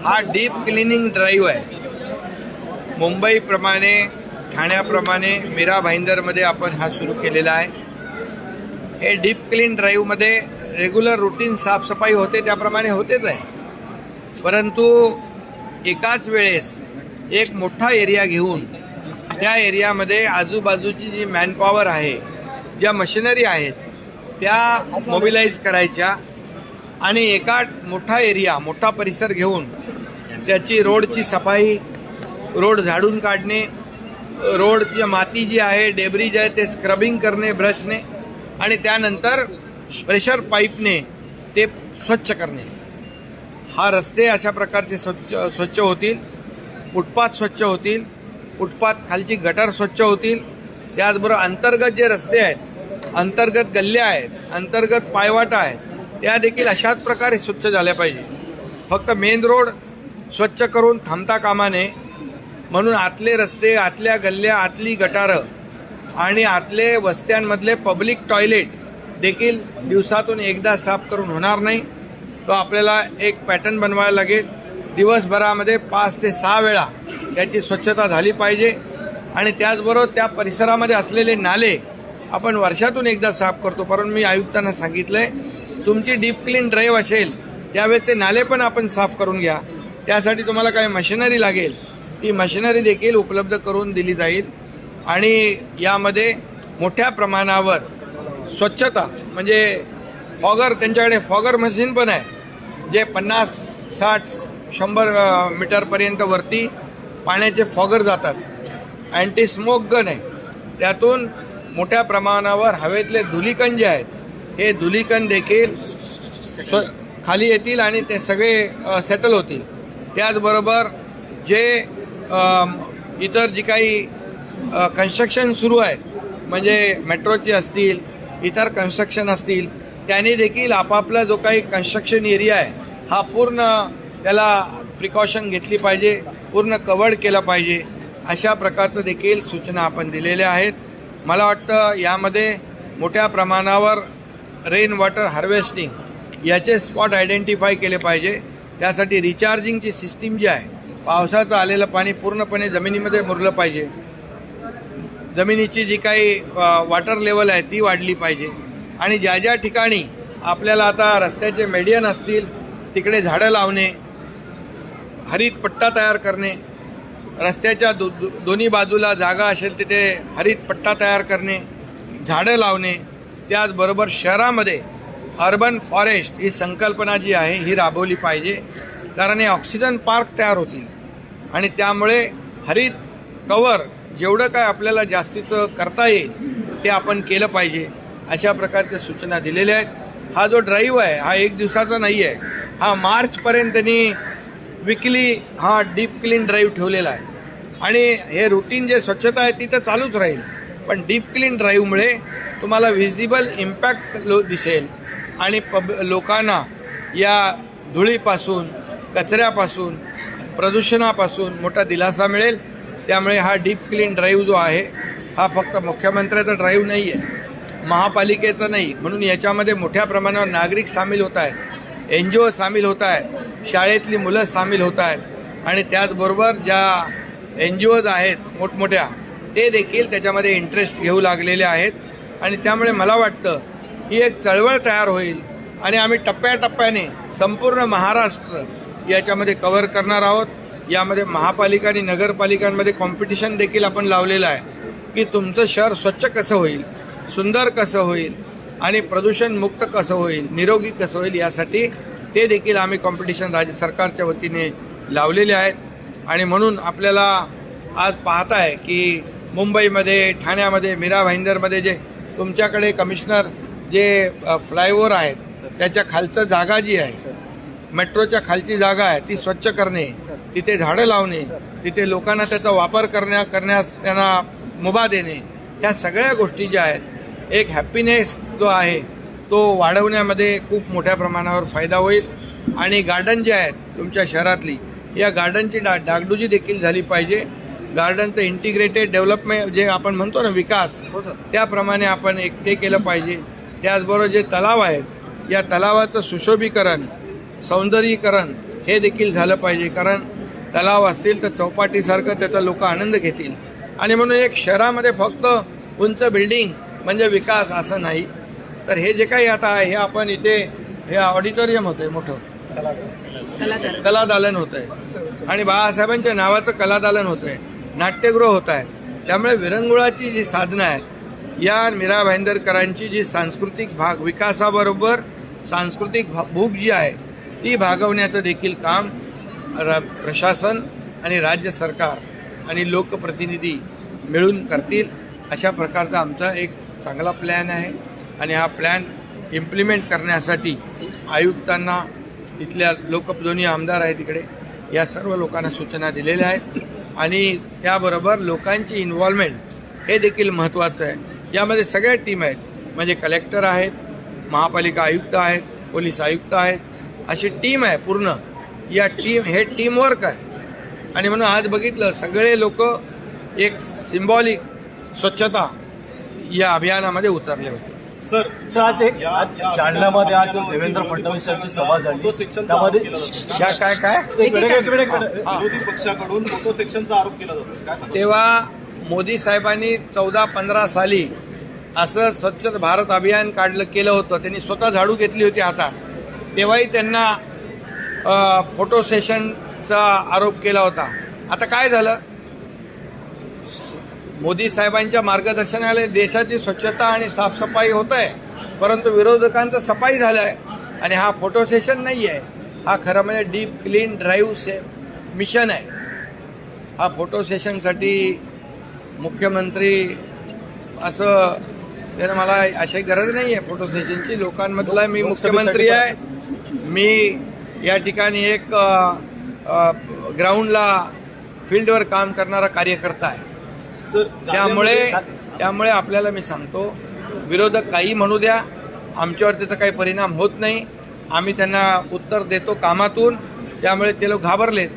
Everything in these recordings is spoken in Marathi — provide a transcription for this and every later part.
हा डीप क्लिनिंग ड्राईव्ह आहे. मुंबईप्रमाणे ठाण्याप्रमाणे मीरा भाईंदरमध्ये आपण हा सुरू केलेला आहे. हे डीप क्लीन ड्राईव्हमध्ये रेग्युलर रुटीन साफसफाई होते त्याप्रमाणे होतेच आहे, परंतु एकाच वेळेस एक मोठा एरिया घेऊन त्या एरियामध्ये आजूबाजूची जी मॅनपॉवर आहे, ज्या मशिनरी आहेत त्या मोबिलाईज करायच्या आणि एका मोठा एरिया मोठा परिसर घेऊन त्याची रोडची सफाई, रोड झाडून काढणे, रोडची माती जी आहे, डेब्रिज आहे ते स्क्रबिंग करणे ब्रशने आणि त्यानंतर प्रेशर पाईपने ते स्वच्छ करणे. हा रस्ते अशा प्रकारचे स्वच्छ होतील, फुटपाथ स्वच्छ होतील, फुटपाथ खालची गटर स्वच्छ होतील. त्याचबरोबर अंतर्गत जे रस्ते आहेत, अंतर्गत गल्ल्या आहेत, अंतर्गत पायवाटा आहेत, त्या देखील अशाच प्रकारे स्वच्छ झाल्या पाहिजे. फक्त मेन रोड स्वच्छ करून थांबता कामा नये. म्हणून आतले रस्ते, आतल्या गल्ल्या, आतली गटारं आणि आतले वस्त्यांमधले पब्लिक टॉयलेट देखील दिवसातून एकदा साफ करून होणार नाही. तो आपल्याला एक पॅटर्न बनवायला लागेल. दिवसभरामध्ये 5 ते 6 वेळा याची स्वच्छता झाली पाहिजे. आणि त्याचबरोबर त्या परिसरामध्ये असलेले नाले आपण वर्षातून एकदा साफ करतो, परंतु मी आयुक्तांना सांगितलं आहे तुमची डीप क्लीन ड्राईव्ह असेल त्यावेळेस ते नाले पण आपण साफ करून घ्या. त्यासाठी तुम्हाला काही मशिनरी लागेल, ती मशिनरी देखील उपलब्ध करून दिली जाईल. आणि यामध्ये मोठ्या प्रमाणावर स्वच्छता म्हणजे फॉगर, त्यांच्याकडे फॉगर मशीन पण आहे जे 50, 60, 100 मीटरपर्यंत वरती पाण्याचे फॉगर जातात. अँटी स्मोक गन आहे, त्यातून मोठ्या प्रमाणावर हवेतले धुलीकण जे आहेत हे धुलीकण देखील खाली येतील आणि ते सगळे सेटल होतील. त्याचबरोबर जे इतर जी काही कन्स्ट्रक्शन सुरू आहेत, म्हणजे मेट्रोची असतील, इतर कन्स्ट्रक्शन असतील, त्यांनी देखील आपापला जो काही कन्स्ट्रक्शन एरिया आहे हा पूर्ण त्याला प्रिकॉशन घेतली पाहिजे, पूर्ण कव्हर्ड केला पाहिजे. अशा प्रकारचं देखील सूचना आपण दिलेल्या आहेत. मला वाटतं यामध्ये मोठ्या प्रमाणावर रेन वॉटर हार्वेस्टिंग याचे स्पॉट आयडेंटिफाय केले पाहिजे. त्यासाठी रिचार्जिंगची सिस्टीम जी आहे, पावसाचं आलेलं पाणी पूर्णपणे जमिनीमध्ये मुरलं पाहिजे. जमिनीची जी काही वॉटर लेवल आहे ती वाढली पाहिजे. आणि ज्या ज्या ठिकाणी आपल्याला आता रस्त्याचे मेडियन असतील तिकडे झाडं लावणे, हरित पट्टा तयार करणे, रस्त्याच्या दोन्ही बाजूला जागा असेल तिथे हरित पट्टा तयार करणे, झाडं लावणे. त्याचबरोबर शहरामध्ये अर्बन फॉरेस्ट ही संकल्पना जी आहे ही राबवली पाहिजे, कारण हे ऑक्सिजन पार्क तयार होतील आणि त्यामुळे हरित कव्हर जेवढं काय आपल्याला जास्तीचं करता येईल ते आपण केलं पाहिजे. अशा प्रकारच्या सूचना दिलेल्या आहेत. हा जो ड्राईव्ह आहे हा एक दिवसाचा नाही आहे, हा मार्चपर्यंत त्यांनी विकली हा डीप क्लीन ड्राईव्ह ठेवलेला आहे. आणि हे रुटीन जे स्वच्छता आहे ती तर चालूच राहील, पण डीप क्लीन ड्राईव्हमुळे तुम्हाला व्हिजिबल इम्पॅक्ट दिसेल आणि लोकांना या धुळीपासून, कचऱ्यापासून, प्रदूषणापासून मोठा दिलासा मिळेल. त्यामुळे हा डीप क्लीन ड्राईव्ह जो आहे हा फक्त मुख्यमंत्र्याचा ड्राईव्ह नाही आहे, महापालिकेचा नाही. म्हणून याच्यामध्ये मोठ्या प्रमाणावर नागरिक सामील होत आहेत, NGO सामील होत आहेत, शाळेतली मुलं सामील होत आहेत आणि त्याचबरोबर ज्या NGOज आहेत मोठमोठ्या ते देखील त्याच्यामध्ये इंटरेस्ट घेऊ लागलेले आहेत. आणि त्यामुळे मला वाटतं ही एक चळवळ तयार होईल आणि आम्ही टप्प्याटप्प्याने संपूर्ण महाराष्ट्र याच्यामध्ये कव्हर करणार आहोत. यामध्ये महापालिका आणि नगरपालिकांमध्ये कॉम्पिटिशन देखील आपण लावलेलं आहे की तुमचं शहर स्वच्छ कसं होईल, सुंदर कसं होईल आणि प्रदूषणमुक्त कसं होईल, निरोगी कसं होईल, यासाठी ते देखील आम्ही कॉम्पिटिशन राज्य सरकारच्या वतीने लावलेले आहेत. आणि म्हणून आपल्याला आज पाहताय की मुंबईमध्ये, ठाण्यामध्ये, मीरा भाईंदरमध्ये जे तुमच्याकडे कमिशनर जे फ्लायओव्हर आहेत त्याच्या खालचं जागा जी आहे, मेट्रोच्या खालची जागा आहे ती स्वच्छ करणे, तिथे झाडं लावणे, तिथे लोकांना त्याचा वापर करण्यास त्यांना मुभा देणे, ह्या सगळ्या गोष्टी ज्या आहेत एक हॅपीनेस जो आहे तो वाढवण्यामध्ये खूप मोठ्या प्रमाणावर फायदा होईल. आणि गार्डन जे आहेत तुमच्या शहरातली, या गार्डनची डागडुजी देखील झाली पाहिजे. गार्डनचं इंटिग्रेटेड डेव्हलपमेंट जे आपण म्हणतो ना विकास, त्याप्रमाणे आपण एक ते केलं पाहिजे. त्याचबरोबर जे तलाव आहेत या तलावाचं सुशोभीकरण, सौंदर्यीकरण हे देखील झालं पाहिजे. कारण तलाव असतील तर चौपाटीसारखं त्याचा लोक आनंद घेतील. आणि म्हणून एक शहरामध्ये फक्त उंच बिल्डिंग म्हणजे विकास असं नाही. तर हे जे काही आता आहे हे आपण इथे हे ऑडिटोरियम होतं आहे, मोठं कलादालन होतं आहे आणि बाळासाहेबांच्या नावाचं कलादालन होतं आहे, नाट्यगृह होत आहे. त्यामुळे विरंगुळाची जी साधनं आहेत, या मीरा भाईंदरकरांची जी सांस्कृतिक भाग विकासाबरोबर सांस्कृतिक भूक जी आहे ती भागवण्याचं देखील काम प्रशासन आणि राज्य सरकार आणि लोकप्रतिनिधी मिळून करतील. अशा प्रकारचा आमचा एक चांगला प्लॅन आहे आणि हा प्लॅन इम्प्लिमेंट करण्यासाठी आयुक्तांना, इथल्या दोन्ही आमदार आहेत तिकडे, या सर्व लोकांना सूचना दिलेल्या आहेत. आणि त्याबरोबर लोकांची इन्व्हॉल्वमेंट हे देखील महत्त्वाचं आहे. यामध्ये सगळ्या टीम आहेत, म्हणजे कलेक्टर आहेत, महापालिका आयुक्त आहेत, पोलीस आयुक्त आहेत, अशी टीम आहे पूर्ण. या हे टीमवर्क आहे. आणि म्हणून आज बघितलं सगळे लोक एक सिम्बॉलिक स्वच्छता या अभियानामध्ये उतरले होते. सर आज एक जालन्यामध्ये आज देवेंद्र फडणवीस यांची सभा झाली, त्यामध्ये काय विरोधी पक्षाकडून फोटो सेक्शनचा आरोप केला जातो. तेव्हा मोदी साहेबांनी 14-15 साली असं स्वच्छ भारत अभियान केलं होतं. त्यांनी स्वतः झाडू घेतली होती हातात. तेव्हाही त्यांना फोटो सेशनचा आरोप केला होता. आता काय झालं? मोदी साहेबांच्या मार्गदर्शनाला देशाची स्वच्छता आणि साफसफाई होत आहे, परंतु विरोधकांचं सफाई झालं आहे. आणि हा फोटो सेशन नाही आहे, हा खरं म्हणजे डीप क्लीन ड्राईव्ह मिशन आहे. हा फोटो सेशनसाठी मुख्यमंत्री असं त्यानं मला अशी गरज नाही आहे फोटो सेशनची. लोकांमधला मी मुख्यमंत्री आहे. मी या ठिकाणी एक ग्राउंडला फील्डवर काम करणारा कार्यकर्ता आहे. त्यामुळे आपल्याला मी सांगतो, विरोधक काही म्हणू द्या, आमच्यावर त्याचा काही परिणाम होत नाही. आम्ही त्यांना उत्तर देतो कामातून. त्यामुळे ते लोक घाबरलेत,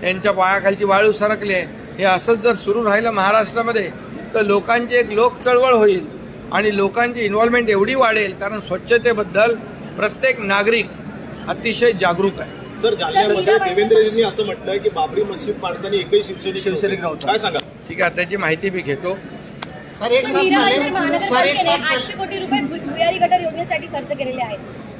त्यांच्या पायाखालची वाळू सरकले. हे असंच जर सुरू राहिलं महाराष्ट्रामध्ये तर लोकांची एक लोक चळवळ होईल आणि लोकांची इन्व्हॉल्वमेंट एवढी वाढेल, कारण स्वच्छतेबद्दल प्रत्येक नागरिक अतिशय जागरूक आहे. सर जालन्यामध्ये देवेंद्रजींनी असं म्हटलंय की बाबरी मस्जिद पाडताना एकही शिवसैनिक नव्हता, काय सांगा? ठीक आहे, त्याची माहिती मी घेतो. महानगरपालिकेने 800 कोटी रुपये भुयारी गटर योजनेसाठी खर्च केलेले आहेत.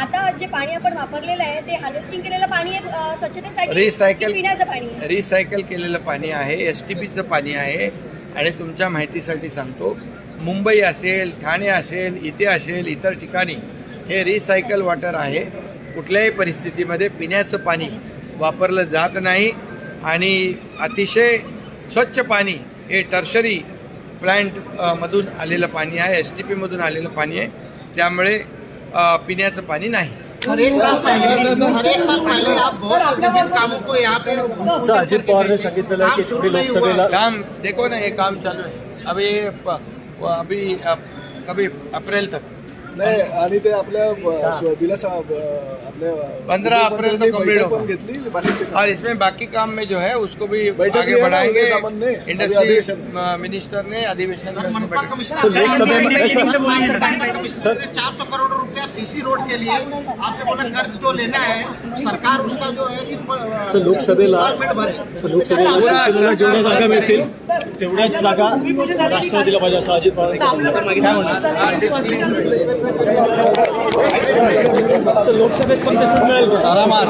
आता जे पाणी आपण वापरलेलं आहे ते हार्वेस्टिंग केलेलं पाणी आहे, स्वच्छतेसाठी पिण्याचं पाणी आहे, रिसायकल केलेलं पाणी आहे, STPचं पाणी आहे. आणि तुमच्या माहितीसाठी सांगतो, मुंबई असेल, ठाणे असेल, इथे असेल, इतर ठिकाणी हे रिसायकल वॉटर आहे. कुठल्याही परिस्थितीमध्ये पिण्याचं पाणी वापरलं जात नाही आणि अतिशय स्वच्छ पाणी हे टर्शरी प्लांट मधून आलेलं पाणी आहे, STP मधून आलेलं पाणी आहे. त्यामुळे पिण्याचं पाणी नाही. अजित पवार ने सांगितलं की लोकसभेला काम देखो ना, ये काम चालू है अभी कभी अप्रैल तक नाही. आणि ते आपल्या आपल्या 15 अप्रैल तक कंप्लीट होगा. और इसमें बाकी काम में जो है उसको भी आगे बढ़ाएंगे. इंडस्ट्री मिनिस्टर ने अधिवेशन में 400 करोड़ रुपया सीसी रोड के लिए आपसे बोला कर्ज जो लेना है सरकार उसका जो है लोकसभेला जेवढ्या जागा मिळतील तेवढ्याच जागा राष्ट्रवादीला पाहिजे असं अजित पवार लोकसभेत पण तसंच मिळेल. आरामात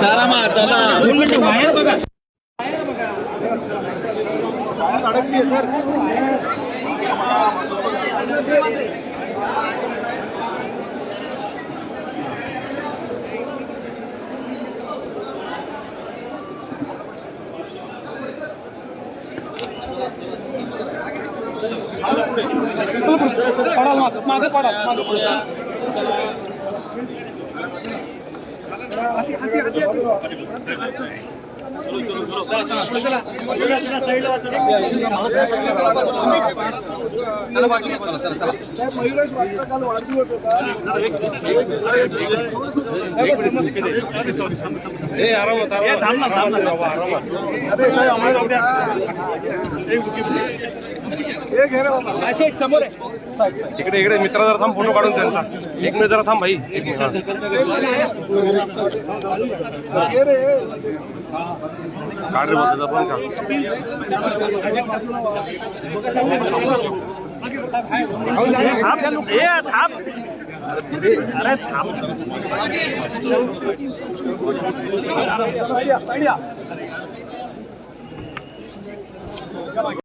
इकडे इकडे मित्र जरा थांब, फोटो काढून त्यांचा. एक मिनिट जरा थांब भाई, एक मिनिट. काढ रे बोलतो पण का.